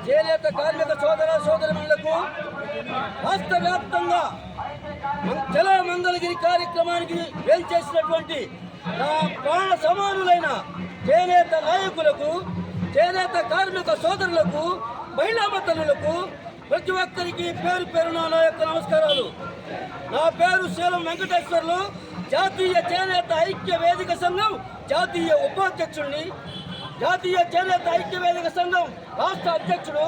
చేనేత కార్మిక సోదర సోదరులకు రాష్ట్ర వ్యాప్తంగా చలో మంగళగిరి కార్యక్రమానికి వేల్చేసినటువంటి నా ప్రాణ సమానులైన చేనేత నాయకులకు, చేనేత కార్మిక సోదరులకు, మహిళా మతనులకు ప్రతి ఒక్కరికి పేరు పేరున నా యొక్క నమస్కారాలు. నా పేరు శీలం వెంకటేశ్వర్లు. జాతీయ చేనేత ఐక్య వేదిక సంఘం జాతీయ ఉపాధ్యక్షుడిని, జాతీయ చేనేత ఐక్య వేదిక సంఘం రాష్ట్ర అధ్యక్షుడు,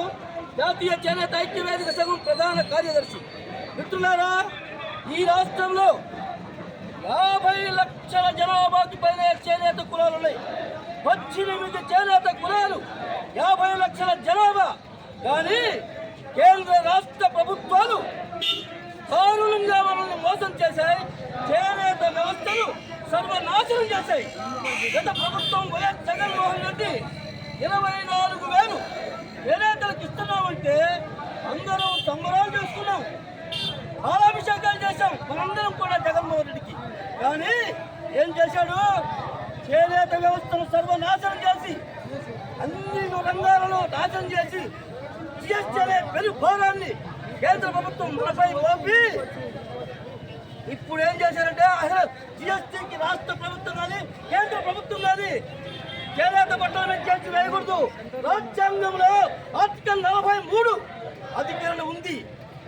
జాతీయ చేనేత ఐక్య వేదిక సంఘం ప్రధాన కార్యదర్శి. మిత్రులారా, ఈ రాష్ట్రంలో 50 లక్షల జనాభాకి పైన చేనేత కులాలు ఉన్నాయి. 18 చేనేత కులాలు, 50 లక్షల జనాభా. కానీ కేంద్ర రాష్ట్ర ప్రభుత్వాలు దారుణంగా మనల్ని మోసం చేశాయి. చేనేత వ్యవస్థను సర్వనాశనం చేశాయి. గత ప్రభుత్వం వైఎస్ జగన్మోహన్ రెడ్డి 24,000 చేనేతలకు ఇస్తున్నామంటే అందరూ సంబరాలు చేసుకున్నాం, పాలాభిషేకాలు చేశాం మనందరం కూడా జగన్మోహన్ రెడ్డికి. కానీ ఏం చేశాడు? చేనేత వ్యవస్థను సర్వనాశనం చేసి, అన్ని రంగాలను నాశనం చేసి, జిఎస్టీ అనే పెను భారాన్ని కేంద్ర ప్రభుత్వం మనపై మోపి ఇప్పుడు ఏం చేశారంటే అసలు జిఎస్టీకి రాష్ట్ర ప్రభుత్వం కానీ కేంద్ర ప్రభుత్వం కానీ చేనేత బట్టల మీద చేసి వేయకూడదు. రాజ్యాంగంలో ఆర్టికల్ 43 అధికారులు ఉంది,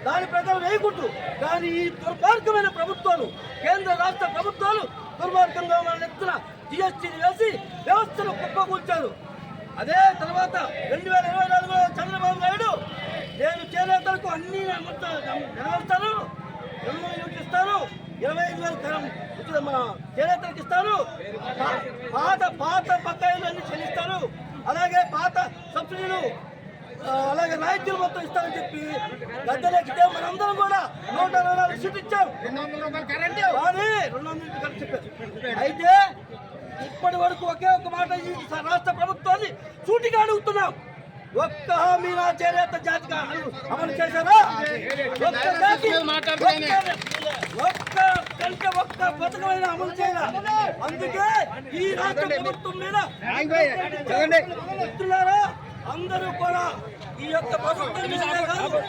దాని ప్రకారం వేయకూడదు. కానీ ఈ దుర్మార్గమైన ప్రభుత్వాలు, కేంద్ర రాష్ట్ర ప్రభుత్వాలు దుర్మార్గంగా మన ఎత్తున జిఎస్టీని వేసి వ్యవస్థను కుప్పకూల్చారు. అదే తర్వాత 2024లో చంద్రబాబు నాయుడు నేను చేనేతలకు అన్ని నెరవేర్స్తాను, 20 యూనిట్లు ఇస్తాను, 25,000 మన చేనేతలకు ఇస్తాను, పాత బకాయిలు అన్ని చెల్లిస్తాను, అలాగే పాత సబ్సిడీలు, అలాగే రాయితీలు మొత్తం ఇస్తామని చెప్పి గద్దెలెక్కితే మనందరం కూడా 124 సీట్లు ఇచ్చాం. కానీ 200 ఖర్చు చెప్పారు. అయితే ఇప్పటి వరకు ఒకే ఒక మాట రాష్ట్ర ప్రభుత్వాన్ని సూటిగా అడుగుతున్నాం. ఒక్క హామీ నా చేనేత జాతిగా అమలు చేశారా? ఒక్క పథకమైన అమలు చేయాలా? అందుకే ఈ రాష్ట్ర ప్రభుత్వం మీద మిత్రులారా అందరూ కూడా ఈ యొక్క ప్రభుత్వం మీద కాదు,